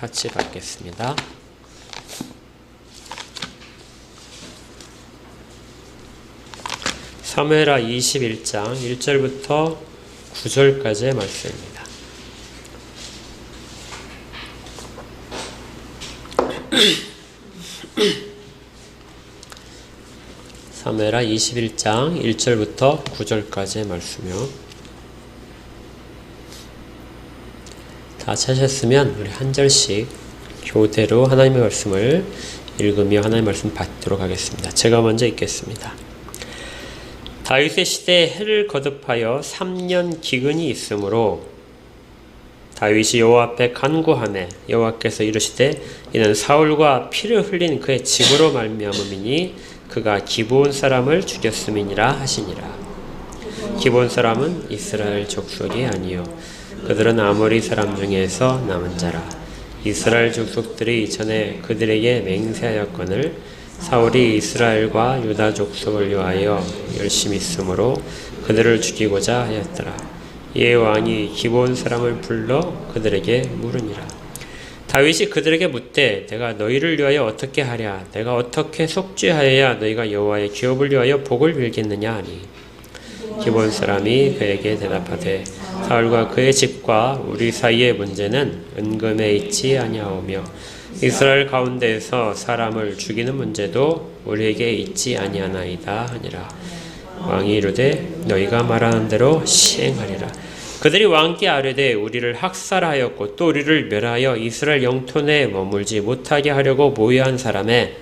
같이 받겠습니다. 사무엘하 21장 1절부터 9절까지의 말씀입니다. 사무엘하 21장 1절부터 9절까지의 말씀이요. 다 찾으셨으면 우리 한 절씩 교대로 하나님의 말씀을 읽으며 하나님의 말씀 받도록 하겠습니다. 제가 먼저 읽겠습니다. 다윗의 시대에 해를 거듭하여 3년 기근이 있으므로 다윗이 여호와 앞에 간구하매 여호와께서 이르시되 이는 사울과 피를 흘린 그의 집으로 말미암음이니 그가 기브온 사람을 죽였음이니라 하시니라. 기브온 사람은 이스라엘 족속이 아니요 그들은 아모리 사람 중에서 남은 자라. 이스라엘 족속들이 이전에 그들에게 맹세하였거늘 사울이 이스라엘과 유다 족속을 위하여 열심히 쓰므로 그들을 죽이고자 하였더라. 이에 왕이 기브온 사람을 불러 그들에게 물으니라. 다윗이 그들에게 묻되 내가 너희를 위하여 어떻게 하랴? 내가 어떻게 속죄하여야 너희가 여호와의 기업을 위하여 복을 빌겠느냐 하니 기브온 사람이 그에게 대답하되 사울과 그의 집과 우리 사이의 문제는 은금에 있지 아니하오며 이스라엘 가운데에서 사람을 죽이는 문제도 우리에게 있지 아니하나이다 하니라. 왕이 이르되 너희가 말하는 대로 시행하리라. 그들이 왕께 아뢰되 우리를 학살하였고 또 우리를 멸하여 이스라엘 영토 내에 머물지 못하게 하려고 모의한 사람의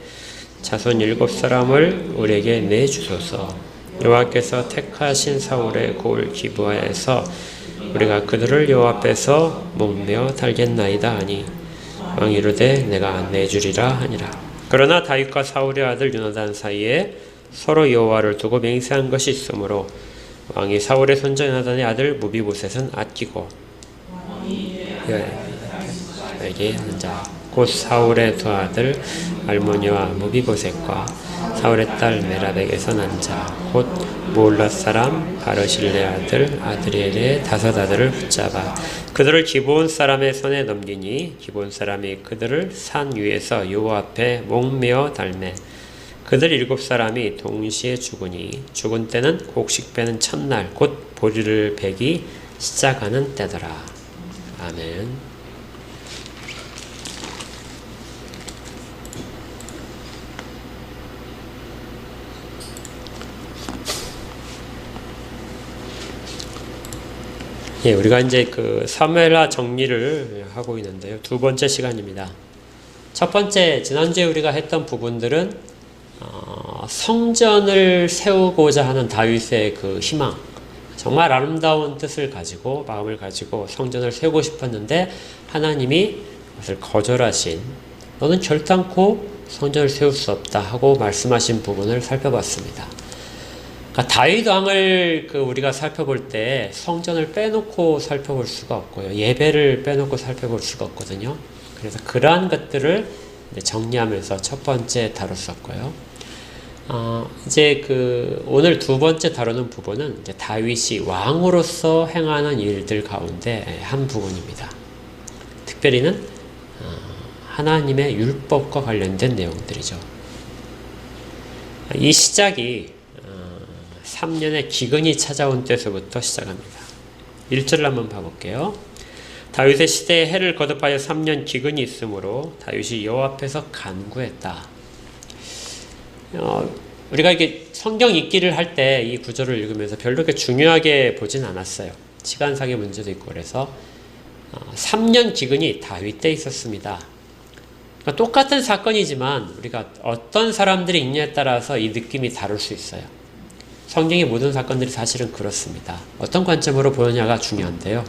자손 7사람을 우리에게 내주소서. 여호와께서 택하신 사울의 고을 기브아에서 우리가 그들을 여호와 앞에서 목매어 달겠나이다 하니 왕이 이르되 내가 내주리라 하니라. 그러나 다윗과 사울의 아들 요나단 사이에 서로 여호와를 두고 맹세한 것이 있으므로 왕이 사울의 손자 요나단의 아들 무비보셋은 아끼고 여호와에게 있는 자 곧 사울의 두 아들 알모니와 무비보셋과 사울의 딸 메라백에서 난 자 곧 모올랏 사람 바르실레 아들 아드리엘의 5 아들을 붙잡아 그들을 기브온 사람의 손에 넘기니 기브온 사람이 그들을 산 위에서 여호와 앞에 목매어 달매 그들 7사람이 동시에 죽으니 죽은 때는 곡식 빼는 첫날 곧 보리를 베기 시작하는 때더라. 아멘. 예, 우리가 이제 그 사무엘하 정리를 하고 있는데요. 두 번째 시간입니다. 첫 번째, 지난주에 우리가 했던 부분들은 성전을 세우고자 하는 다윗의 그 희망, 정말 아름다운 뜻을 가지고 마음을 가지고 성전을 세우고 싶었는데 하나님이 그것을 거절하신, 너는 결단코 성전을 세울 수 없다 하고 말씀하신 부분을 살펴봤습니다. 그러니까 다윗 왕을 우리가 살펴볼 때 성전을 빼놓고 살펴볼 수가 없고요. 예배를 빼놓고 살펴볼 수가 없거든요. 그래서 그러한 것들을 정리하면서 첫 번째 다뤘었고요. 이제 오늘 두 번째 다루는 부분은 이제 다윗이 왕으로서 행하는 일들 가운데 한 부분입니다. 특별히는 하나님의 율법과 관련된 내용들이죠. 이 시작이 3년의 기근이 찾아온 때서부터 시작합니다. 1절을 한번 봐볼게요. 다윗의 시대에 해를 거듭하여 3년 기근이 있으므로 다윗이 여호와 앞에서 간구했다. 우리가 이게 성경 읽기를 할 때 이 구절을 읽으면서 별로 그렇게 중요하게 보진 않았어요. 시간상의 문제도 있고 그래서 3년 기근이 다윗 때 있었습니다. 그러니까 똑같은 사건이지만 우리가 어떤 사람들이 읽냐에 따라서 이 느낌이 다를 수 있어요. 성경의 모든 사건들이 사실은 그렇습니다. 어떤 관점으로 보느냐가 중요한데요.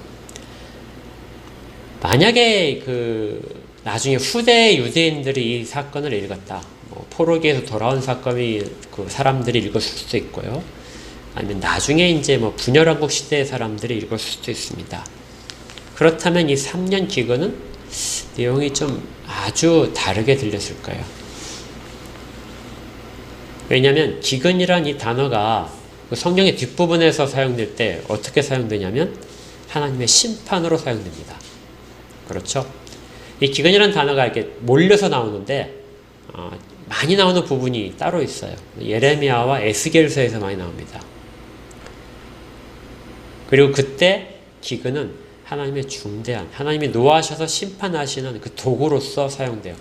만약에 나중에 후대 유대인들이 이 사건을 읽었다. 포로기에서 돌아온 사건이 사람들이 읽었을 수도 있고요. 아니면 나중에 이제 분열왕국 시대의 사람들이 읽었을 수도 있습니다. 그렇다면 이 3년 기근은 내용이 좀 아주 다르게 들렸을 거예요. 왜냐하면 기근이란 이 단어가 성경의 뒷부분에서 사용될 때 어떻게 사용되냐면 하나님의 심판으로 사용됩니다. 그렇죠? 이 기근이라는 단어가 이렇게 몰려서 나오는데 많이 나오는 부분이 따로 있어요. 예레미야와 에스겔서에서 많이 나옵니다. 그리고 그때 기근은 하나님의 중대한, 하나님이 노하셔서 심판하시는 그 도구로서 사용돼요.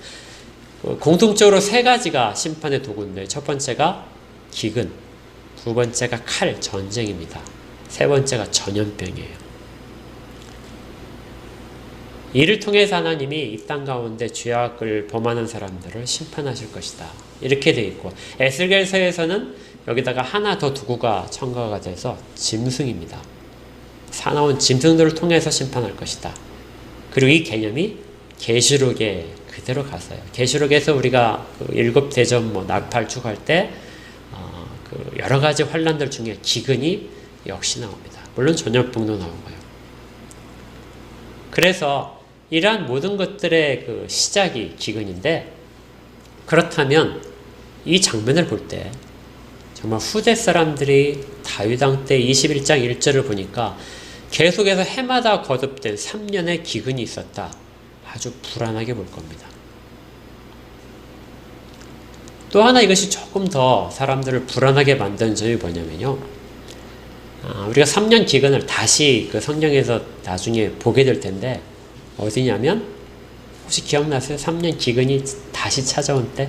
공통적으로 세 가지가 심판의 도구인데, 첫 번째가 기근, 두 번째가 칼, 전쟁입니다. 세 번째가 전염병이에요. 이를 통해서 하나님이 이 땅 가운데 죄악을 범하는 사람들을 심판하실 것이다. 이렇게 돼 있고, 에스겔서에서는 여기다가 하나 더 두고가 첨가가 돼서 짐승입니다. 사나운 짐승들을 통해서 심판할 것이다. 그리고 이 개념이 계시록에 그대로 갔어요. 계시록에서 우리가 그 일곱 대접 나팔 축할 때 그 여러 가지 환란들 중에 기근이 역시 나옵니다. 물론 전염병도 나오고요. 그래서 이러한 모든 것들의 그 시작이 기근인데, 그렇다면 이 장면을 볼 때 정말 후대 사람들이 다윗 왕 때 21장 1절을 보니까 계속해서 해마다 거듭된 3년의 기근이 있었다. 아주 불안하게 볼 겁니다. 또 하나 이것이 조금 더 사람들을 불안하게 만드는 점이 뭐냐면요. 우리가 3년 기근을 다시 그 성경에서 나중에 보게 될 텐데, 어디냐면, 혹시 기억나세요? 3년 기근이 다시 찾아온 때?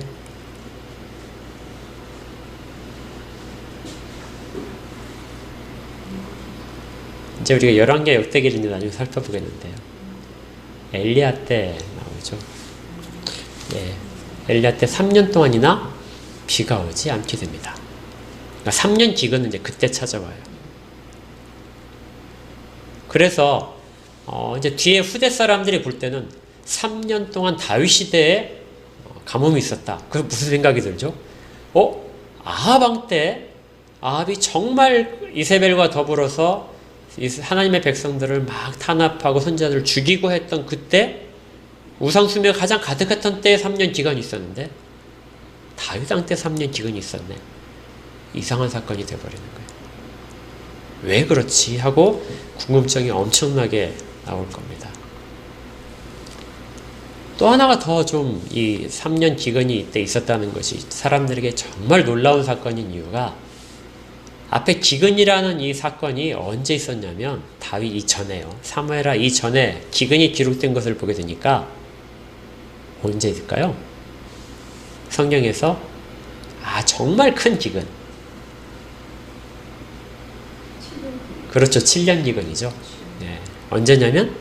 이제 우리가 열왕기하 역대기를 나중에 살펴보겠는데요. 엘리야 때 나오죠. 예, 엘리야 때 3년 동안이나 비가 오지 않게 됩니다. 그러니까 3년 기근은 이제 그때 찾아와요. 그래서 이제 뒤에 후대 사람들이 볼 때는 3년 동안 다윗 시대에 가뭄이 있었다. 그래서 무슨 생각이 들죠? 아합 왕 때 아합이 정말 이세벨과 더불어서 하나님의 백성들을 막 탄압하고 선지자들을 죽이고 했던 그때 우상숭배가 가장 가득했던 때에 3년 기간이 있었는데, 다윗 왕 때 3년 기간이 있었네. 이상한 사건이 되어버리는 거예요. 왜 그렇지? 하고 궁금증이 엄청나게 나올 겁니다. 또 하나가 더 좀 이 3년 기근이 이때 있었다는 것이 사람들에게 정말 놀라운 사건인 이유가, 앞에 기근이라는 이 사건이 언제 있었냐면 다윗 이전에요. 사무엘하 이전에 기근이 기록된 것을 보게 되니까 언제 있을까요? 성경에서 정말 큰 기근. 그렇죠. 7년 기근이죠. 네. 언제냐면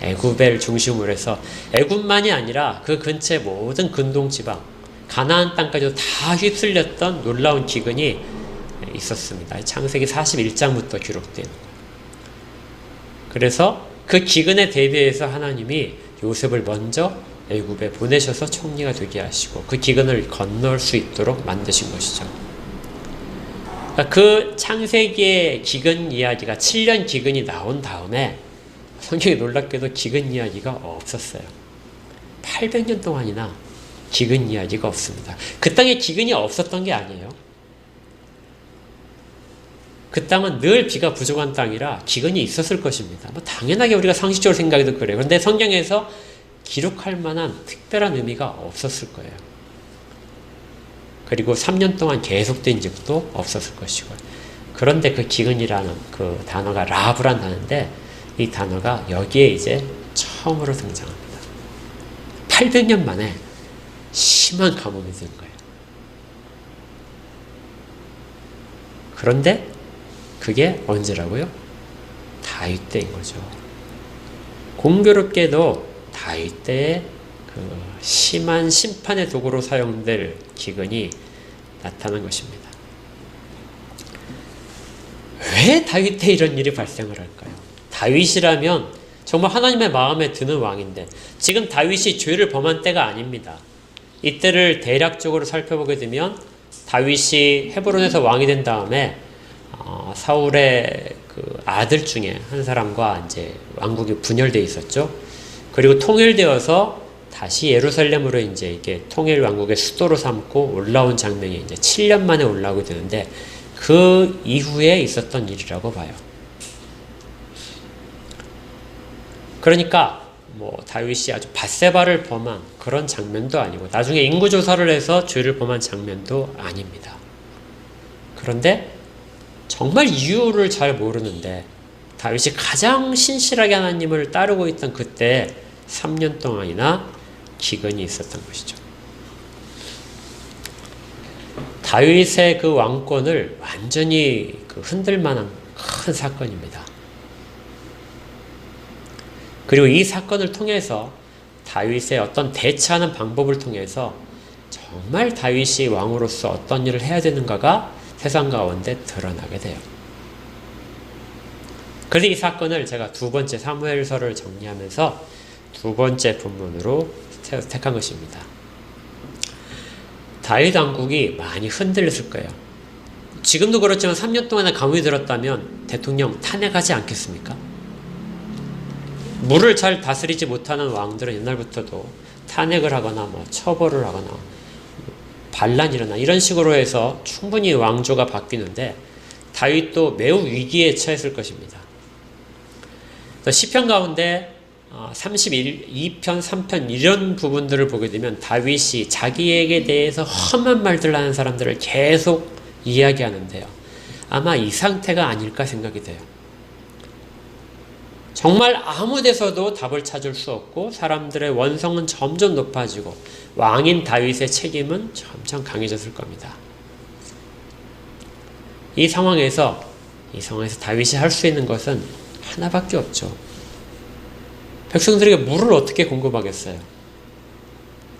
애굽을 중심으로 해서, 애굽만이 아니라 그 근처의 모든 근동지방, 가나안 땅까지도 다 휩쓸렸던 놀라운 기근이 있었습니다. 창세기 41장부터 기록된 거예요. 그래서 그 기근에 대비해서 하나님이 요셉을 먼저 애굽에 보내셔서 총리가 되게 하시고 그 기근을 건널 수 있도록 만드신 것이죠. 그 창세기의 기근 이야기가 7년 기근이 나온 다음에 성경이 놀랍게도 기근 이야기가 없었어요. 800년 동안이나 기근 이야기가 없습니다. 그 땅에 기근이 없었던 게 아니에요. 그 땅은 늘 비가 부족한 땅이라 기근이 있었을 것입니다. 당연하게 우리가 상식적으로 생각해도 그래요. 그런데 성경에서 기록할 만한 특별한 의미가 없었을 거예요. 그리고 3년 동안 계속된 적도 없었을 것이고. 그런데 그 기근이라는 그 단어가 라브란 단어인데, 이 단어가 여기에 이제 처음으로 등장합니다. 800년 만에 심한 가뭄이 든 거예요. 그런데 그게 언제라고요? 다윗 때인 거죠. 공교롭게도 다윗 때의 그 심한 심판의 도구로 사용될 기근이 나타난 것입니다. 왜 다윗 때 이런 일이 발생을 할까요? 다윗이라면 정말 하나님의 마음에 드는 왕인데, 지금 다윗이 죄를 범한 때가 아닙니다. 이때를 대략적으로 살펴보게 되면 다윗이 헤브론에서 왕이 된 다음에 사울의 그 아들 중에 한 사람과 이제 왕국이 분열되어 있었죠. 그리고 통일되어서 다시 예루살렘으로 이제 이게 통일 왕국의 수도로 삼고 올라온 장면이 이제 7년 만에 올라오게 되는데, 그 이후에 있었던 일이라고 봐요. 그러니까 뭐 다윗이 아주 밧세바를 범한 그런 장면도 아니고 나중에 인구조사를 해서 죄를 범한 장면도 아닙니다. 그런데 정말 이유를 잘 모르는데 다윗이 가장 신실하게 하나님을 따르고 있던 그때 3년 동안이나 기근이 있었던 것이죠. 다윗의 그 왕권을 완전히 흔들 만한 큰 사건입니다. 그리고 이 사건을 통해서 다윗의 어떤 대처하는 방법을 통해서 정말 다윗이 왕으로서 어떤 일을 해야 되는가가 세상 가운데 드러나게 돼요. 그래서 이 사건을 제가 두 번째 사무엘서를 정리하면서 두 번째 본문으로 택한 것입니다. 다윗 왕국이 많이 흔들렸을 거예요. 지금도 그렇지만 3년 동안에 가뭄이 들었다면 대통령 탄핵하지 않겠습니까? 물을 잘 다스리지 못하는 왕들은 옛날부터도 탄핵을 하거나 뭐 처벌을 하거나 반란이 일어나 이런 식으로 해서 충분히 왕조가 바뀌는데 다윗도 매우 위기에 처했을 것입니다. 시편 가운데 32편, 3편 이런 부분들을 보게 되면 다윗이 자기에게 대해서 험한 말들 하는 사람들을 계속 이야기하는데요. 아마 이 상태가 아닐까 생각이 돼요. 정말 아무 데서도 답을 찾을 수 없고 사람들의 원성은 점점 높아지고 왕인 다윗의 책임은 점점 강해졌을 겁니다. 이 상황에서 다윗이 할 수 있는 것은 하나밖에 없죠. 백성들에게 물을 어떻게 공급하겠어요?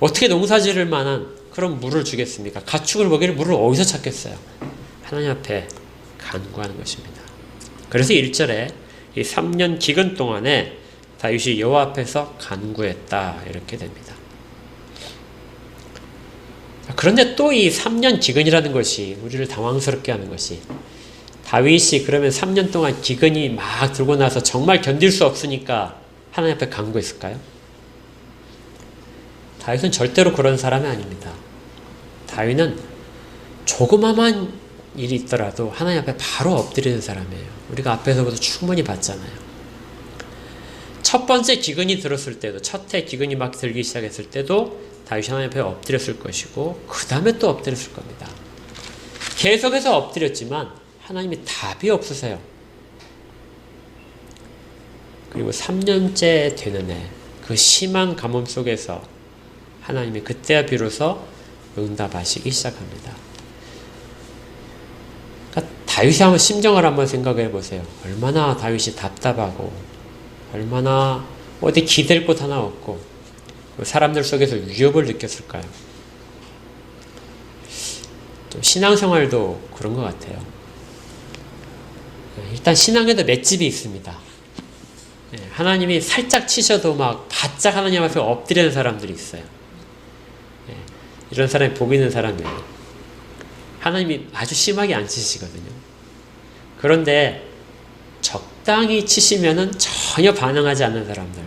어떻게 농사 지을 만한 그런 물을 주겠습니까? 가축을 먹일 물을 어디서 찾겠어요? 하나님 앞에 간구하는 것입니다. 그래서 1절에 이 3년 기근 동안에 다윗이 여호와 앞에서 간구했다 이렇게 됩니다. 그런데 또 이 3년 기근이라는 것이 우리를 당황스럽게 하는 것이 다윗이 그러면 3년 동안 기근이 막 들고 나서 정말 견딜 수 없으니까 하나님 앞에 간구했을까요? 다윗은 절대로 그런 사람이 아닙니다. 다윗은 조그마한 일이 있더라도 하나님 앞에 바로 엎드리는 사람이에요. 우리가 앞에서부터 충분히 봤잖아요. 첫 번째 기근이 들었을 때도, 첫 해 기근이 막 들기 시작했을 때도 다윗이 하나님 앞에 엎드렸을 것이고 그 다음에 또 엎드렸을 겁니다. 계속해서 엎드렸지만 하나님이 답이 없으세요. 그리고 3년째 되는 해, 그 심한 가뭄 속에서 하나님이 그때야 비로소 응답하시기 시작합니다. 그러니까 다윗이 한번 심정을 한번 생각해 보세요. 얼마나 다윗이 답답하고 얼마나 어디 기댈 곳 하나 없고 사람들 속에서 위협을 느꼈을까요? 좀 신앙생활도 그런 것 같아요. 일단 신앙에도 맷집이 있습니다. 하나님이 살짝 치셔도 막 바짝 하나님 앞에 엎드리는 사람들이 있어요. 이런 사람이 복 있는 사람이에요. 하나님이 아주 심하게 안 치시거든요. 그런데 적당히 치시면은 전혀 반응하지 않는 사람들,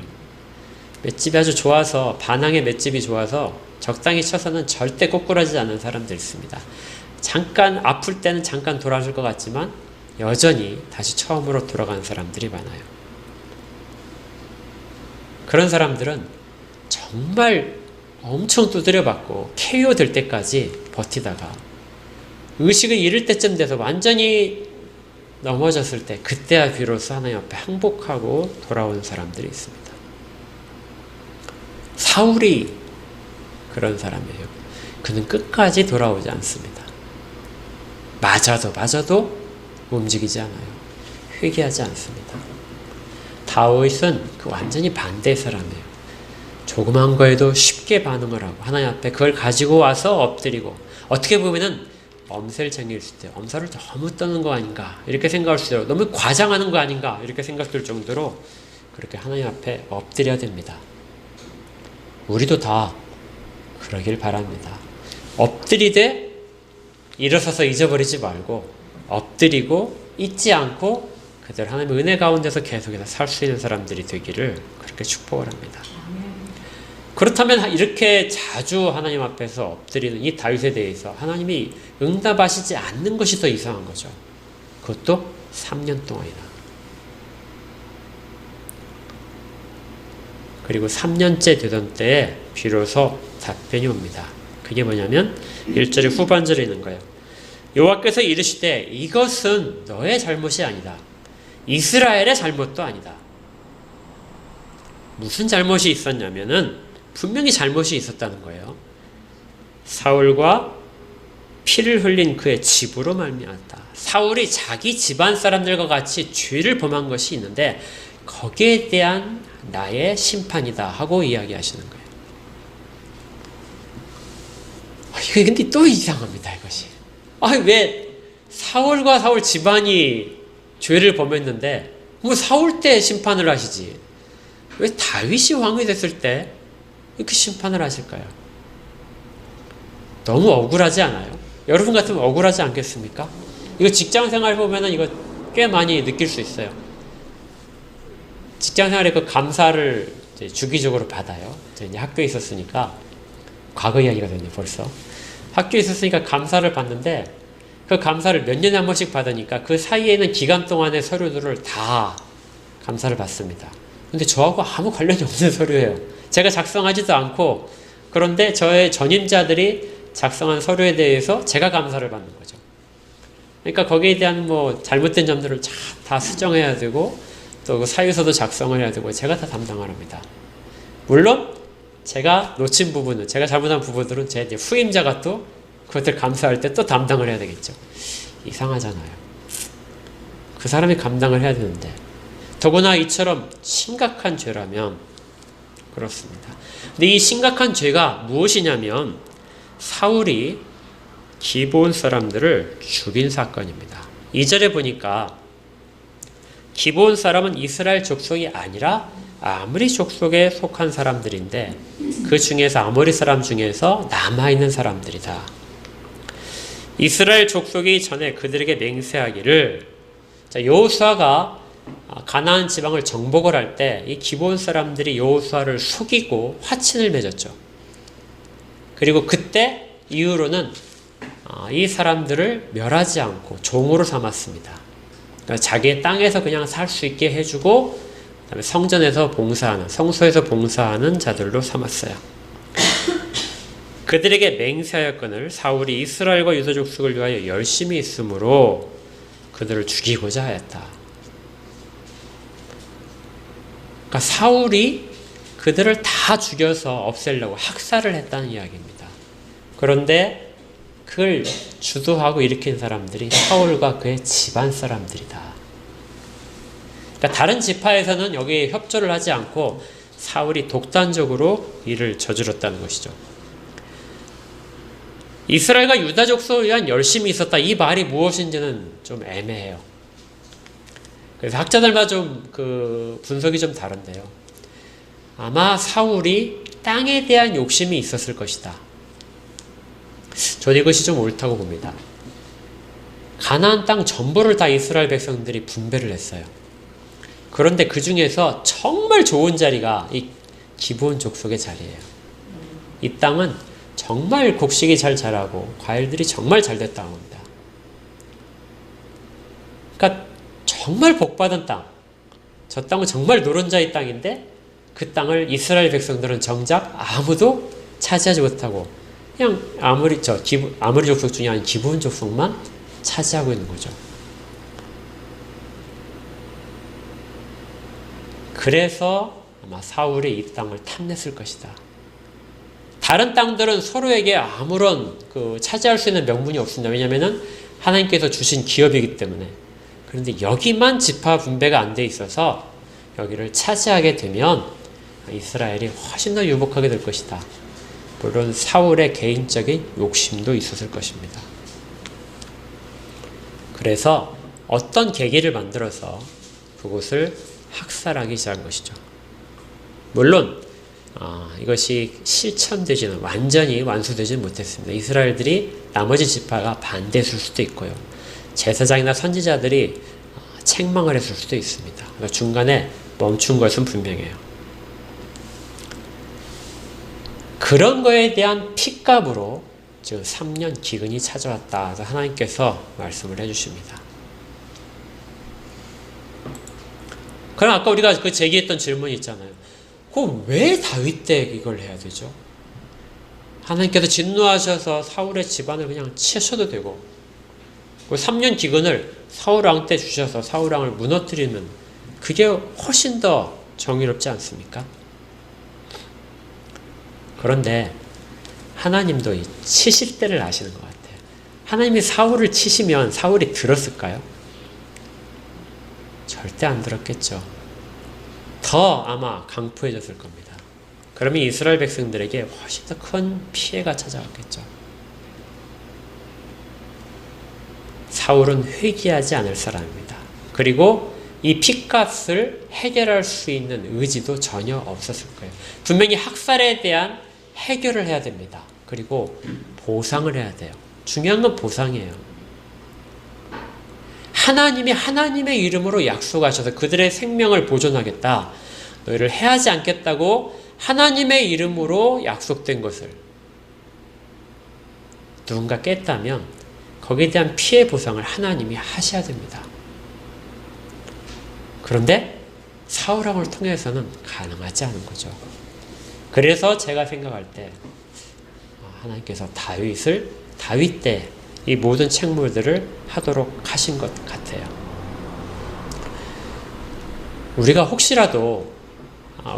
맷집이 아주 좋아서, 반항의 맷집이 좋아서 적당히 쳐서는 절대 꼬꾸라지지 않는 사람들 있습니다. 잠깐 아플 때는 잠깐 돌아설 것 같지만 여전히 다시 처음으로 돌아가는 사람들이 많아요. 그런 사람들은 정말 엄청 두드려 맞고 KO 될 때까지 버티다가 의식을 잃을 때쯤 돼서 완전히 넘어졌을 때 그때야 비로소 하나님 앞에 항복하고 돌아오는 사람들이 있습니다. 사울이 그런 사람이에요. 그는 끝까지 돌아오지 않습니다. 맞아도 움직이지 않아요. 회개하지 않습니다. 다윗은 그 완전히 반대의 사람이에요. 조그만 거에도 쉽게 반응을 하고 하나님 앞에 그걸 가지고 와서 엎드리고, 어떻게 보면은 엄살쟁이일 수도 있어요. 엄살을 너무 떠는 거 아닌가 이렇게 생각할 수도 있어요. 너무 과장하는 거 아닌가 이렇게 생각될 정도로 그렇게 하나님 앞에 엎드려야 됩니다. 우리도 다 그러길 바랍니다. 엎드리되 일어서서 잊어버리지 말고 엎드리고 잊지 않고 그대로 하나님의 은혜 가운데서 계속해서 살 수 있는 사람들이 되기를 그렇게 축복을 합니다. 그렇다면 이렇게 자주 하나님 앞에서 엎드리는 이 다윗에 대해서 하나님이 응답하시지 않는 것이 더 이상한 거죠. 그것도 3년 동안이나. 그리고 3년째 되던 때에 비로소 답변이 옵니다. 그게 뭐냐면 1절의 후반절에 있는 거예요. 여호와께서 이르시되 이것은 너의 잘못이 아니다. 이스라엘의 잘못도 아니다. 무슨 잘못이 있었냐면은 분명히 잘못이 있었다는 거예요. 사울과 피를 흘린 그의 집으로 말미암았다. 사울이 자기 집안 사람들과 같이 죄를 범한 것이 있는데 거기에 대한 나의 심판이다 하고 이야기하시는 거예요. 이게 근데 또 이상합니다, 이것이. 왜 사울과 사울 집안이 죄를 범했는데 뭐 사울 때 심판을 하시지? 왜 다윗이 왕이 됐을 때 이렇게 심판을 하실까요? 너무 억울하지 않아요? 여러분 같으면 억울하지 않겠습니까? 이거 직장 생활 보면은 이거 꽤 많이 느낄 수 있어요. 직장 생활에 그 감사를 이제 주기적으로 받아요. 이제 학교에 있었으니까 과거 이야기가 됐네 벌써. 학교에 있었으니까 감사를 받는데 그 감사를 몇 년에 한 번씩 받으니까 그 사이에는 기간 동안의 서류들을 다 감사를 받습니다. 근데 저하고 아무 관련이 없는 서류예요. 제가 작성하지도 않고 그런데 저의 전임자들이 작성한 서류에 대해서 제가 감사를 받는 거죠. 그러니까 거기에 대한 뭐 잘못된 점들을 다 수정해야 되고 또 그 사유서도 작성을 해야 되고 제가 다 담당을 합니다. 물론 제가 놓친 부분은 제가 잘못한 부분들은 제 이제 후임자가 또 그것들 감사할 때 또 담당을 해야 되겠죠. 이상하잖아요. 그 사람이 감당을 해야 되는데 더구나 이처럼 심각한 죄라면 그렇습니다. 근데 이 심각한 죄가 무엇이냐면 사울이 기브온 사람들을 죽인 사건입니다. 2절에 보니까 기브온 사람은 이스라엘 족속이 아니라 아모리 족속에 속한 사람들인데 그 중에서 아모리 사람 중에서 남아있는 사람들이다. 이스라엘 족속이 전에 그들에게 맹세하기를 여호수아가 가나안 지방을 정복을 할 때 이 기브온 사람들이 여호수아를 속이고 화친을 맺었죠. 그리고 그때 이후로는 이 사람들을 멸하지 않고 종으로 삼았습니다. 그러니까 자기의 땅에서 그냥 살 수 있게 해주고 그다음에 성전에서 봉사하는, 성소에서 봉사하는 자들로 삼았어요. 그들에게 맹세하였거늘 사울이 이스라엘과 유다 족속을 위하여 열심히 있으므로 그들을 죽이고자 하였다. 그러니까 사울이 그들을 다 죽여서 없애려고 학살을 했다는 이야기입니다. 그런데 그걸 주도하고 일으킨 사람들이 사울과 그의 집안 사람들이다. 그러니까 다른 지파에서는 여기에 협조를 하지 않고 사울이 독단적으로 이를 저질렀다는 것이죠. 이스라엘과 유다 족속을 위한 열심이 있었다. 이 말이 무엇인지는 좀 애매해요. 그래서 학자들마다 좀 그 분석이 좀 다른데요. 아마 사울이 땅에 대한 욕심이 있었을 것이다. 저는 이것이 좀 옳다고 봅니다. 가나안 땅 전부를 다 이스라엘 백성들이 분배를 했어요. 그런데 그 중에서 정말 좋은 자리가 이 기브온 족속의 자리예요. 이 땅은 정말 곡식이 잘 자라고 과일들이 정말 잘 됐다고 합니다. 그러니까 정말 복받은 땅, 저 땅은 정말 노른자의 땅인데 그 땅을 이스라엘 백성들은 정작 아무도 차지하지 못하고 그냥 아무리 족속 중에 아닌 기브온 족속만 차지하고 있는 거죠. 그래서 아마 사울이 이 땅을 탐냈을 것이다. 다른 땅들은 서로에게 아무런 차지할 수 있는 명분이 없습니다. 왜냐하면 하나님께서 주신 기업이기 때문에. 그런데 여기만 지파 분배가 안 돼 있어서 여기를 차지하게 되면 이스라엘이 훨씬 더 유복하게 될 것이다. 물론 사울의 개인적인 욕심도 있었을 것입니다. 그래서 어떤 계기를 만들어서 그곳을 학살하기 시작한 것이죠. 물론 이것이 실천되지는 완전히 완수되지는 못했습니다. 이스라엘들이 나머지 지파가 반대했을 수도 있고요. 제사장이나 선지자들이 책망을 했을 수도 있습니다. 그러니까 중간에 멈춘 것은 분명해요. 그런 거에 대한 핏값으로 지금 3년 기근이 찾아왔다. 그래서 하나님께서 말씀을 해주십니다. 그럼 아까 우리가 제기했던 질문이 있잖아요. 왜 다윗 때 이걸 해야 되죠? 하나님께서 진노하셔서 사울의 집안을 그냥 치셔도 되고, 그 3년 기근을 사울 왕 때 주셔서 사울 왕을 무너뜨리면 그게 훨씬 더 정의롭지 않습니까? 그런데 하나님도 이 치실 때를 아시는 것 같아요. 하나님이 사울을 치시면 사울이 들었을까요? 절대 안 들었겠죠. 더 아마 강포해졌을 겁니다. 그러면 이스라엘 백성들에게 훨씬 더 큰 피해가 찾아왔겠죠. 사울은 회개하지 않을 사람입니다. 그리고 이 핏값을 해결할 수 있는 의지도 전혀 없었을 거예요. 분명히 학살에 대한 해결을 해야 됩니다. 그리고 보상을 해야 돼요. 중요한 건 보상이에요. 하나님이 하나님의 이름으로 약속하셔서 그들의 생명을 보존하겠다, 너희를 해하지 않겠다고 하나님의 이름으로 약속된 것을 누군가 깼다면 거기에 대한 피해 보상을 하나님이 하셔야 됩니다. 그런데 사울왕을 통해서는 가능하지 않은 거죠. 그래서 제가 생각할 때 하나님께서 다윗 때 이 모든 책무들을 하도록 하신 것 같아요. 우리가 혹시라도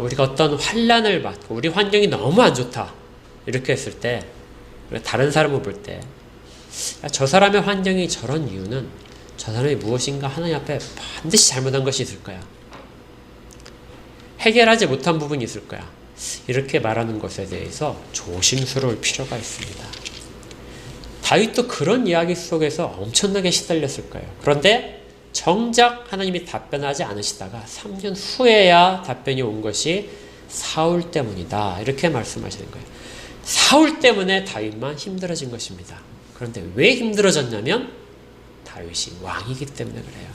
우리가 어떤 환난을 받고 우리 환경이 너무 안 좋다 이렇게 했을 때 다른 사람을 볼 때 저 사람의 환경이 저런 이유는 저 사람이 무엇인가 하나님 앞에 반드시 잘못한 것이 있을 거야. 해결하지 못한 부분이 있을 거야. 이렇게 말하는 것에 대해서 조심스러울 필요가 있습니다. 다윗도 그런 이야기 속에서 엄청나게 시달렸을 거예요. 그런데 정작 하나님이 답변하지 않으시다가 3년 후에야 답변이 온 것이 사울 때문이다. 이렇게 말씀하시는 거예요. 사울 때문에 다윗만 힘들어진 것입니다. 그런데 왜 힘들어졌냐면 다윗이 왕이기 때문에 그래요.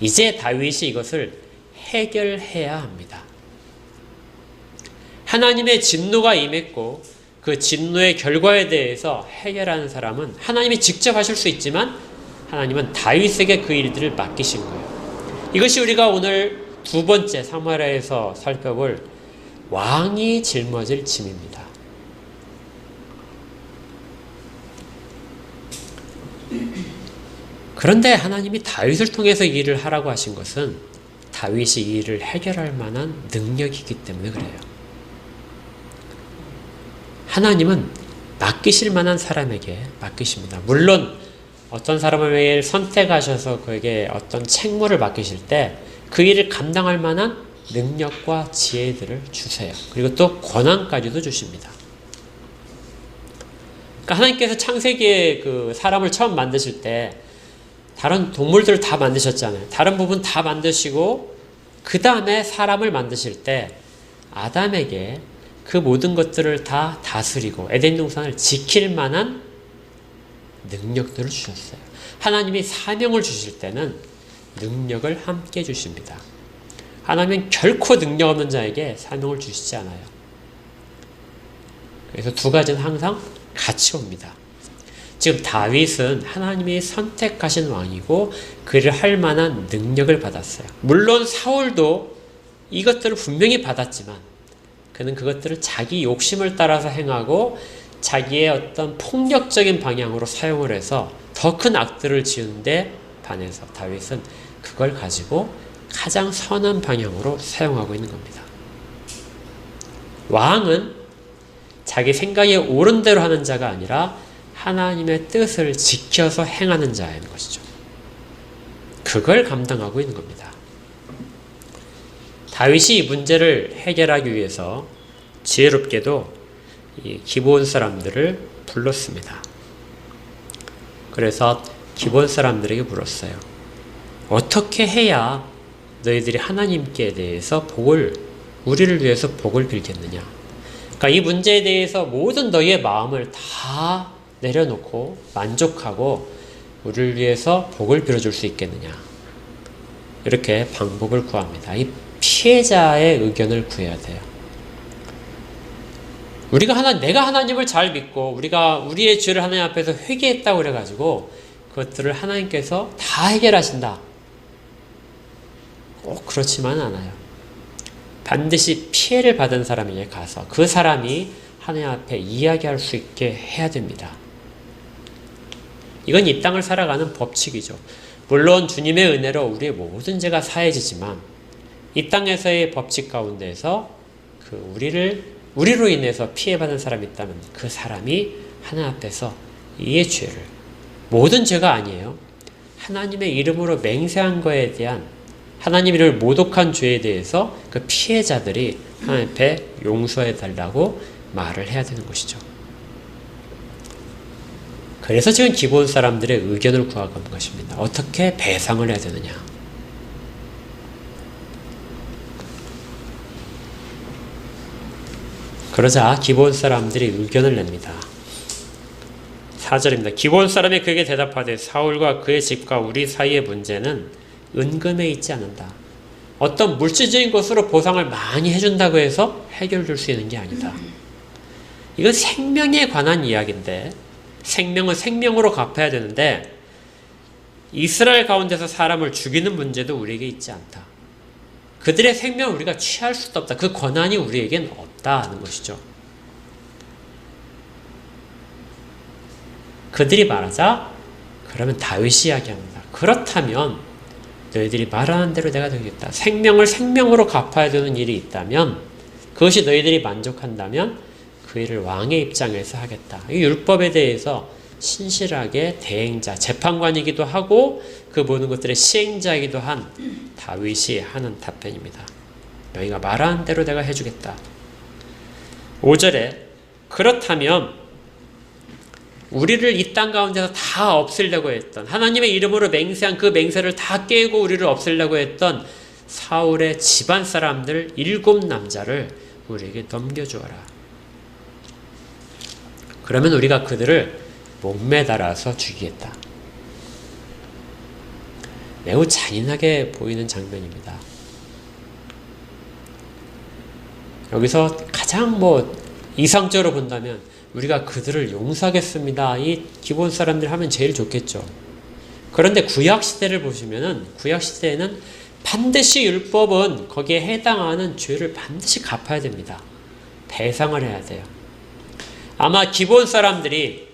이제 다윗이 이것을 해결해야 합니다. 하나님의 진노가 임했고 그 진노의 결과에 대해서 해결하는 사람은 하나님이 직접 하실 수 있지만 하나님은 다윗에게 그 일들을 맡기신 거예요. 이것이 우리가 오늘 두 번째 사무엘하에서 살펴볼 왕이 짊어질 짐입니다. 그런데 하나님이 다윗을 통해서 이 일을 하라고 하신 것은 다윗이 이 일을 해결할 만한 능력이 있기 때문에 그래요. 하나님은 맡기실 만한 사람에게 맡기십니다. 물론 어떤 사람을 선택하셔서 그에게 어떤 책무를 맡기실 때 그 일을 감당할 만한 능력과 지혜들을 주세요. 그리고 또 권한까지도 주십니다. 그러니까 하나님께서 창세기에 그 사람을 처음 만드실 때 다른 동물들을 다 만드셨잖아요. 다른 부분 다 만드시고 그 다음에 사람을 만드실 때 아담에게 그 모든 것들을 다 다스리고 에덴 동산을 지킬 만한 능력들을 주셨어요. 하나님이 사명을 주실 때는 능력을 함께 주십니다. 하나님은 결코 능력 없는 자에게 사명을 주시지 않아요. 그래서 두 가지는 항상 같이 옵니다. 지금 다윗은 하나님이 선택하신 왕이고 그를 할 만한 능력을 받았어요. 물론 사울도 이것들을 분명히 받았지만 그는 그것들을 자기 욕심을 따라서 행하고 자기의 어떤 폭력적인 방향으로 사용을 해서 더 큰 악들을 지은데 반해서 다윗은 그걸 가지고 가장 선한 방향으로 사용하고 있는 겁니다. 왕은 자기 생각에 옳은 대로 하는 자가 아니라 하나님의 뜻을 지켜서 행하는 자인 것이죠. 그걸 감당하고 있는 겁니다. 다윗이 이 문제를 해결하기 위해서 지혜롭게도 이 기브온 사람들을 불렀습니다. 그래서 기브온 사람들에게 물었어요. 어떻게 해야 너희들이 하나님께 대해서 우리를 위해서 복을 빌겠느냐? 그러니까 이 문제에 대해서 모든 너희의 마음을 다 내려놓고 만족하고 우리를 위해서 복을 빌어줄 수 있겠느냐? 이렇게 방법을 구합니다. 이 피해자의 의견을 구해야 돼요. 내가 하나님을 잘 믿고 우리가 우리의 죄를 하나님 앞에서 회개했다고 그래가지고 그것들을 하나님께서 다 해결하신다. 꼭 그렇지만은 않아요. 반드시 피해를 받은 사람에게 가서 그 사람이 하나님 앞에 이야기할 수 있게 해야 됩니다. 이건 이 땅을 살아가는 법칙이죠. 물론 주님의 은혜로 우리의 모든 죄가 사해지지만 이 땅에서의 법칙 가운데서 우리로 인해서 피해받은 사람이 있다면 그 사람이 하나님 앞에서 이의 죄를, 모든 죄가 아니에요. 하나님의 이름으로 맹세한 거에 대한, 하나님 이름을 모독한 죄에 대해서 그 피해자들이 하나님 앞에 용서해 달라고 말을 해야 되는 것이죠. 그래서 지금 기본 사람들의 의견을 구하는 것입니다. 어떻게 배상을 해야 되느냐. 그러자 기본 사람들이 의견을 냅니다. 4절입니다. 기본 사람이 그에게 대답하되 사울과 그의 집과 우리 사이의 문제는 은금에 있지 않는다. 어떤 물질적인 것으로 보상을 많이 해준다고 해서 해결될 수 있는 게 아니다. 이건 생명에 관한 이야기인데 생명은 생명으로 갚아야 되는데 이스라엘 가운데서 사람을 죽이는 문제도 우리에게 있지 않다. 그들의 생명을 우리가 취할 수도 없다. 그 권한이 우리에겐 없다는 것이죠. 그들이 말하자 그러면 다윗이 이야기합니다. 그렇다면 너희들이 말하는 대로 내가 되겠다. 생명을 생명으로 갚아야 되는 일이 있다면 그것이 너희들이 만족한다면 그 일을 왕의 입장에서 하겠다. 이 율법에 대해서 신실하게 대행자, 재판관이기도 하고 그 모든 것들의 시행자이기도 한 다윗이 하는 답변입니다. 너희가 말하는 대로 내가 해주겠다. 5절에 그렇다면 우리를 이 땅 가운데서 다 없애려고 했던, 하나님의 이름으로 맹세한 그 맹세를 다 깨고 우리를 없애려고 했던 사울의 집안 사람들 7 남자를 우리에게 넘겨주어라. 그러면 우리가 그들을 목매달아서 죽이겠다. 매우 잔인하게 보이는 장면입니다. 여기서 가장 이상적으로 본다면 우리가 그들을 용서하겠습니다. 이 기본 사람들 하면 제일 좋겠죠. 그런데 구약시대를 보시면은 구약시대에는 반드시 율법은 거기에 해당하는 죄를 반드시 갚아야 됩니다. 배상을 해야 돼요. 아마 기본 사람들이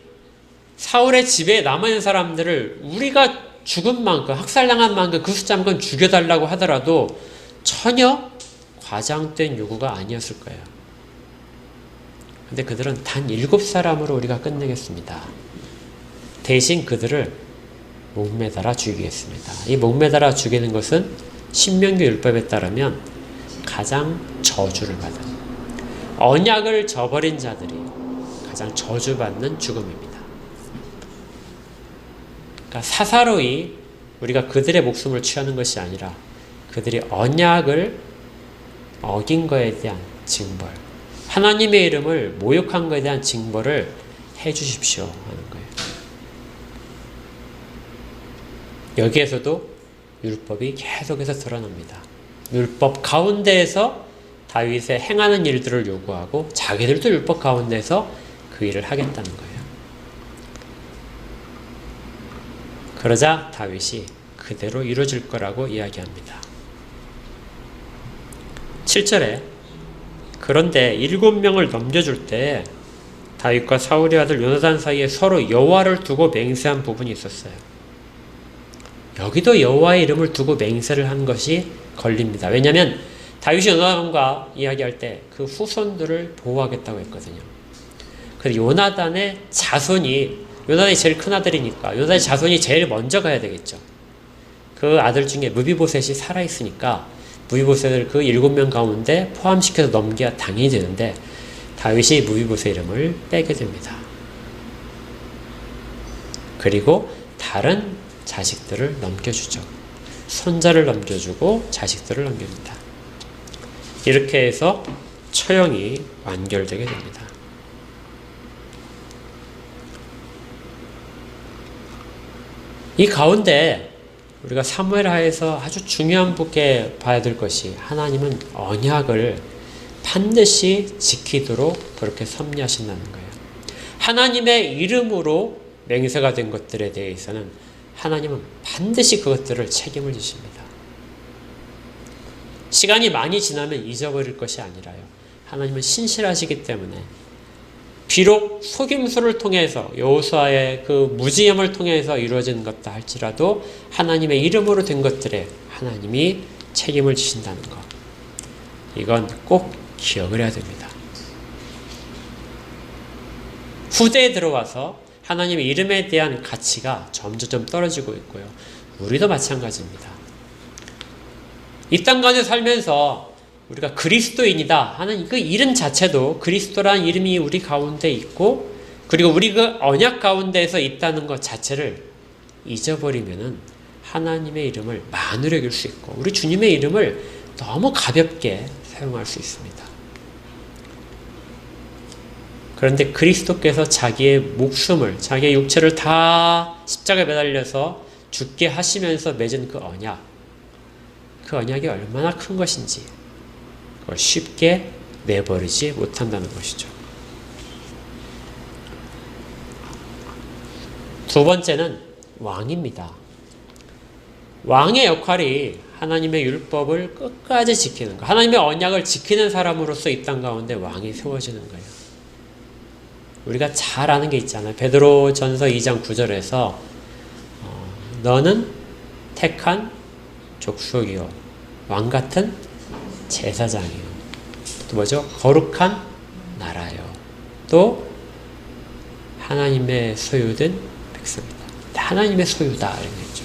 사울의 집에 남아있는 사람들을 우리가 죽은 만큼, 학살당한 만큼 그 숫자만큼 죽여달라고 하더라도 전혀 과장된 요구가 아니었을 거예요. 근데 그들은 단 7사람으로 우리가 끝내겠습니다. 대신 그들을 목매달아 죽이겠습니다. 이 목매달아 죽이는 것은 신명기 율법에 따르면 가장 저주를 받은, 언약을 저버린 자들이 가장 저주받는 죽음입니다. 그러니까 사사로이 우리가 그들의 목숨을 취하는 것이 아니라 그들이 언약을 어긴 것에 대한 징벌, 하나님의 이름을 모욕한 것에 대한 징벌을 해주십시오 하는 거예요. 여기에서도 율법이 계속해서 드러납니다. 율법 가운데에서 다윗의 행하는 일들을 요구하고 자기들도 율법 가운데서 그 일을 하겠다는 거예요. 그러자 다윗이 그대로 이루어질 거라고 이야기합니다. 7절에 그런데 7명을 넘겨줄 때 다윗과 사울의 아들 요나단 사이에 서로 여호와를 두고 맹세한 부분이 있었어요. 여기도 여호와의 이름을 두고 맹세를 한 것이 걸립니다. 왜냐하면 다윗이 요나단과 이야기할 때 그 후손들을 보호하겠다고 했거든요. 그래서 요나단의 자손이, 요나단이 제일 큰 아들이니까 요나단의 자손이 제일 먼저 가야 되겠죠. 그 아들 중에 무비보셋이 살아있으니까 무비보셋을 그 7명 가운데 포함시켜서 넘겨야 당연히 되는데 다윗이 무비보셋 이름을 빼게 됩니다. 그리고 다른 자식들을 넘겨주죠. 손자를 넘겨주고 자식들을 넘겨줍니다. 이렇게 해서 처형이 완결되게 됩니다. 이 가운데 우리가 사무엘하에서 아주 중요한 부분에 봐야 될 것이 하나님은 언약을 반드시 지키도록 그렇게 섭리하신다는 거예요. 하나님의 이름으로 맹세가 된 것들에 대해서는 하나님은 반드시 그것들을 책임을 지십니다. 시간이 많이 지나면 잊어버릴 것이 아니라요. 하나님은 신실하시기 때문에 비록 속임수를 통해서 여호수아의 그 무지함을 통해서 이루어진 것다 할지라도 하나님의 이름으로 된 것들에 하나님이 책임을 지신다는 것. 이건 꼭 기억을 해야 됩니다. 후대에 들어와서 하나님의 이름에 대한 가치가 점점 떨어지고 있고요. 우리도 마찬가지입니다. 이 땅 가운데 살면서 우리가 그리스도인이다 하는 그 이름 자체도 그리스도라는 이름이 우리 가운데 있고 그리고 우리 그 언약 가운데에서 있다는 것 자체를 잊어버리면은 하나님의 이름을 만으로 여길 수 있고 우리 주님의 이름을 너무 가볍게 사용할 수 있습니다. 그런데 그리스도께서 자기의 목숨을 자기의 육체를 다 십자가에 매달려서 죽게 하시면서 맺은 그 언약이 얼마나 큰 것인지 그걸 쉽게 내버리지 못한다는 것이죠. 두 번째는 왕입니다. 왕의 역할이 하나님의 율법을 끝까지 지키는 것, 하나님의 언약을 지키는 사람으로서 이 땅 가운데 왕이 세워지는 거예요. 우리가 잘 아는 게 있잖아요. 베드로전서 2장 9절에서 너는 택한 족속이요 왕 같은 제사장이요 또 뭐죠? 거룩한 나라요 또 하나님의 소유된 백성이다. 하나님의 소유다 이런 거죠.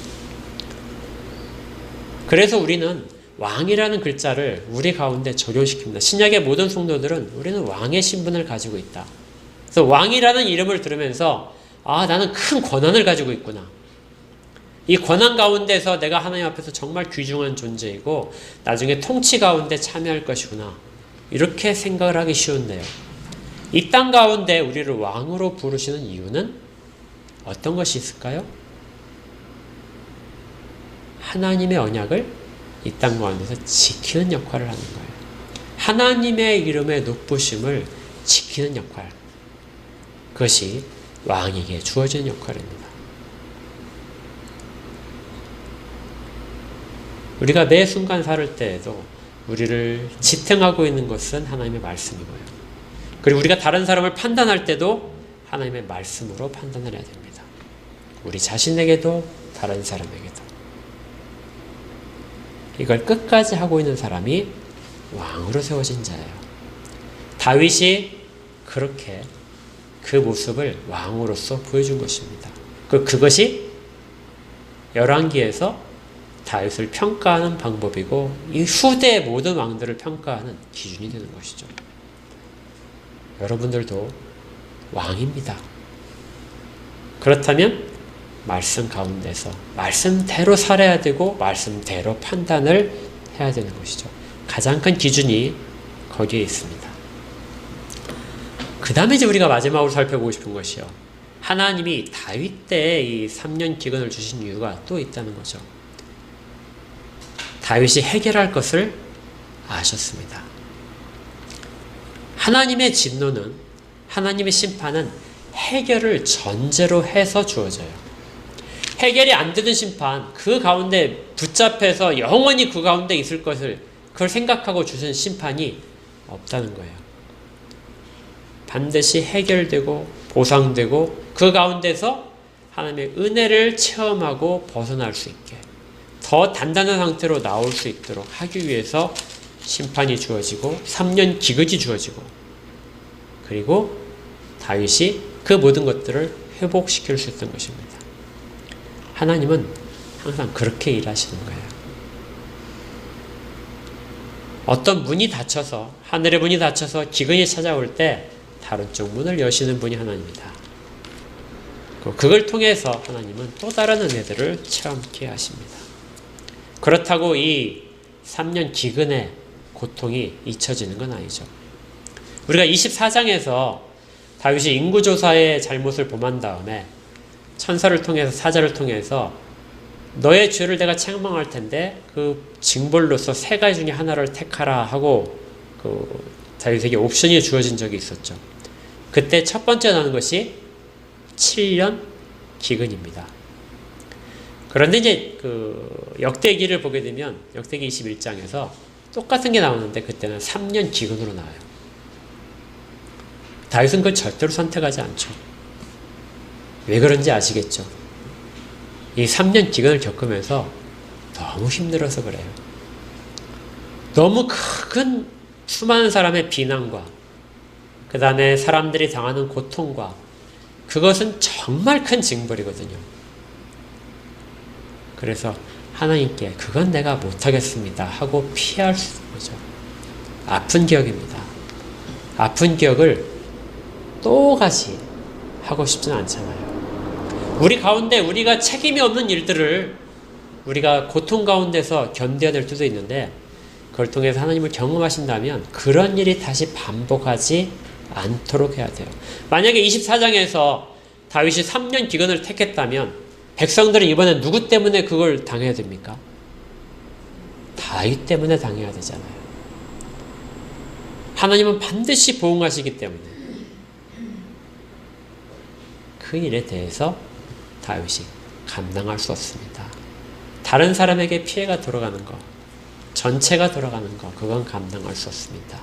그래서 우리는 왕이라는 글자를 우리 가운데 적용시킵니다. 신약의 모든 성도들은 우리는 왕의 신분을 가지고 있다. 그래서 왕이라는 이름을 들으면서 나는 큰 권한을 가지고 있구나. 이 권한 가운데서 내가 하나님 앞에서 정말 귀중한 존재이고 나중에 통치 가운데 참여할 것이구나. 이렇게 생각을 하기 쉬운데요. 이 땅 가운데 우리를 왕으로 부르시는 이유는 어떤 것이 있을까요? 하나님의 언약을 이 땅 가운데서 지키는 역할을 하는 거예요. 하나님의 이름의 높으심을 지키는 역할. 그것이 왕에게 주어진 역할입니다. 우리가 매 순간 살을 때에도 우리를 지탱하고 있는 것은 하나님의 말씀이고요. 그리고 우리가 다른 사람을 판단할 때도 하나님의 말씀으로 판단을 해야 됩니다. 우리 자신에게도 다른 사람에게도. 이걸 끝까지 하고 있는 사람이 왕으로 세워진 자예요. 다윗이 그렇게 그 모습을 왕으로서 보여준 것입니다. 그것이 열왕기에서 다윗을 평가하는 방법이고 이 후대의 모든 왕들을 평가하는 기준이 되는 것이죠. 여러분들도 왕입니다. 그렇다면 말씀 가운데서 말씀대로 살아야 되고 말씀대로 판단을 해야 되는 것이죠. 가장 큰 기준이 거기에 있습니다. 그 다음에 이제 우리가 마지막으로 살펴보고 싶은 것이요. 하나님이 다윗 때에 이 3년 기근을 주신 이유가 또 있다는 거죠. 다윗이 해결할 것을 아셨습니다. 하나님의 진노는, 하나님의 심판은 해결을 전제로 해서 주어져요. 해결이 안 되는 심판, 그 가운데 붙잡혀서 영원히 그 가운데 있을 것을 그걸 생각하고 주신 심판이 없다는 거예요. 반드시 해결되고 보상되고 그 가운데서 하나님의 은혜를 체험하고 벗어날 수 있게 더 단단한 상태로 나올 수 있도록 하기 위해서 심판이 주어지고 3년 기근이 주어지고 그리고 다윗이 그 모든 것들을 회복시킬 수 있던 것입니다. 하나님은 항상 그렇게 일하시는 거예요. 어떤 문이 닫혀서 하늘의 문이 닫혀서 기근이 찾아올 때 다른 쪽 문을 여시는 분이 하나님이다. 그걸 통해서 하나님은 또 다른 은혜들을 체험케 하십니다. 그렇다고 이 3년 기근의 고통이 잊혀지는 건 아니죠. 우리가 24장에서 다윗이 인구조사의 잘못을 범한 다음에 천사를 통해서 사자를 통해서 너의 죄를 내가 책망할 텐데 그 징벌로서 세 가지 중에 하나를 택하라 하고 다윗에게 옵션이 주어진 적이 있었죠. 그때 첫 번째 나오는 것이 7년 기근입니다. 그런데 이제 역대기를 보게 되면 역대기 21장에서 똑같은 게 나오는데 그때는 3년 기근으로 나와요. 다윗은 그걸 절대로 선택하지 않죠. 왜 그런지 아시겠죠? 이 3년 기근을 겪으면서 너무 힘들어서 그래요. 너무 큰 수많은 사람의 비난과 그 다음에 사람들이 당하는 고통과 그것은 정말 큰 징벌이거든요. 그래서 하나님께 그건 내가 못하겠습니다 하고 피할 수 있는 거죠. 아픈 기억입니다. 아픈 기억을 또다시 하고 싶지는 않잖아요. 우리 가운데 우리가 책임이 없는 일들을 우리가 고통 가운데서 견뎌야 될 수도 있는데 그걸 통해서 하나님을 경험하신다면 그런 일이 다시 반복하지 않도록 해야 돼요. 만약에 24장에서 다윗이 3년 기근을 택했다면 백성들은 이번에 누구 때문에 그걸 당해야 됩니까? 다윗 때문에 당해야 되잖아요. 하나님은 반드시 보응하시기 때문에 그 일에 대해서 다윗이 감당할 수 없습니다. 다른 사람에게 피해가 돌아가는 것, 전체가 돌아가는 것, 그건 감당할 수 없습니다.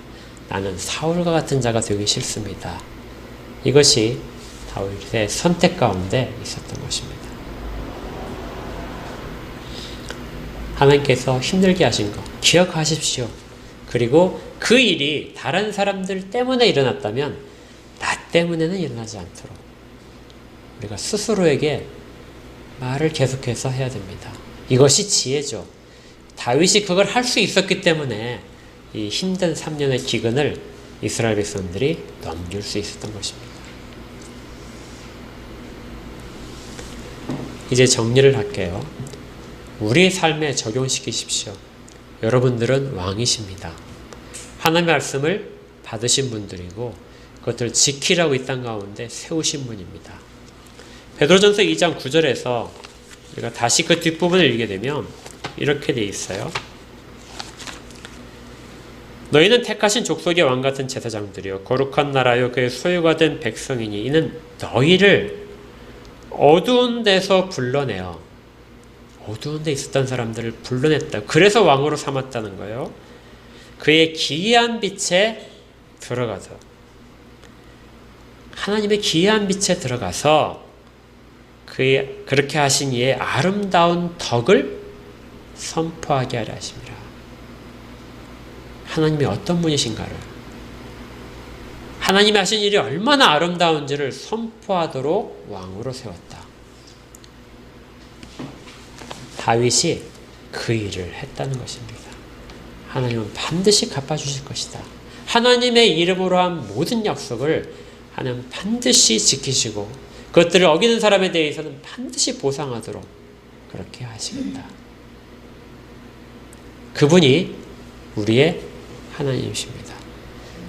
나는 사울과 같은 자가 되기 싫습니다. 이것이 다윗의 선택 가운데 있었던 것입니다. 하나님께서 힘들게 하신 것 기억하십시오. 그리고 그 일이 다른 사람들 때문에 일어났다면 나 때문에는 일어나지 않도록 우리가 스스로에게 말을 계속해서 해야 됩니다. 이것이 지혜죠. 다윗이 그걸 할 수 있었기 때문에 이 힘든 3년의 기근을 이스라엘 백성들이 넘길 수 있었던 것입니다. 이제 정리를 할게요. 우리의 삶에 적용시키십시오. 여러분들은 왕이십니다. 하나님의 말씀을 받으신 분들이고 그것들을 지키라고 이 땅 가운데 세우신 분입니다. 베드로전서 2장 9절에서 우리가 다시 그 뒷부분을 읽게 되면 이렇게 돼 있어요. 너희는 택하신 족속의 왕같은 제사장들이요 거룩한 나라요 그의 소유가 된 백성이니 이는 너희를 어두운 데서 불러내어 어두운 데 있었던 사람들을 불러냈다. 그래서 왕으로 삼았다는 거예요. 그의 기이한 빛에 들어가서 하나님의 기이한 빛에 들어가서 그의 그렇게 하신 이의 아름다운 덕을 선포하게 하려 하십니다. 하나님이 어떤 분이신가를 하나님이 하신 일이 얼마나 아름다운지를 선포하도록 왕으로 세웠다. 다윗이 그 일을 했다는 것입니다. 하나님은 반드시 갚아주실 것이다. 하나님의 이름으로 한 모든 약속을 하나님은 반드시 지키시고 그것들을 어기는 사람에 대해서는 반드시 보상하도록 그렇게 하시겠다. 그분이 우리의 하나님이십니다.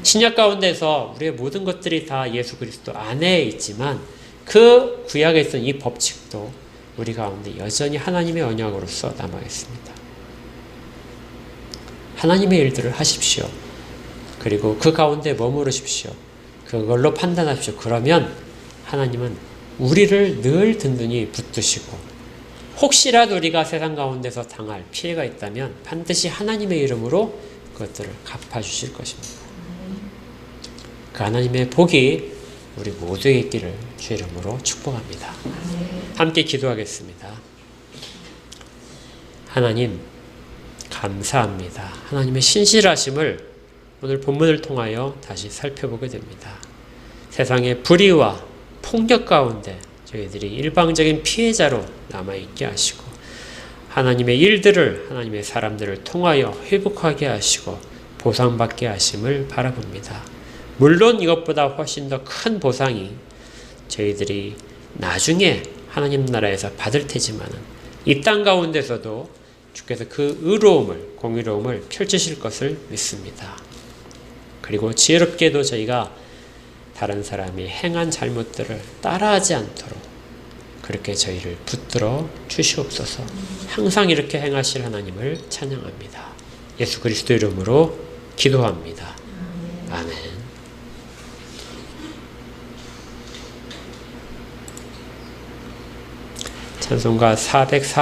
신약 가운데서 우리의 모든 것들이 다 예수 그리스도 안에 있지만 그 구약에 있던 이 법칙도 우리 가운데 여전히 하나님의 언약으로서 남아 있습니다. 하나님의 일들을 하십시오. 그리고 그 가운데 머무르십시오. 그걸로 판단하십시오. 그러면 하나님은 우리를 늘 든든히 붙드시고 혹시라도 우리가 세상 가운데서 당할 피해가 있다면 반드시 하나님의 이름으로 그것들을 갚아주실 것입니다. 그 하나님의 복이 우리 모두에게 있기를 주 이름으로 축복합니다. 함께 기도하겠습니다. 하나님 감사합니다. 하나님의 신실하심을 오늘 본문을 통하여 다시 살펴보게 됩니다. 세상의 불의와 폭력 가운데 저희들이 일방적인 피해자로 남아있게 하시고 하나님의 일들을 하나님의 사람들을 통하여 회복하게 하시고 보상받게 하심을 바라봅니다. 물론 이것보다 훨씬 더 큰 보상이 저희들이 나중에 하나님 나라에서 받을 테지만 이 땅 가운데서도 주께서 그 의로움을 공의로움을 펼치실 것을 믿습니다. 그리고 지혜롭게도 저희가 다른 사람이 행한 잘못들을 따라하지 않도록 그렇게 저희를 붙들어 주시옵소서. 항상 이렇게 행하실 하나님을 찬양합니다. 예수 그리스도 이름으로 기도합니다. 아멘. 찬송가 440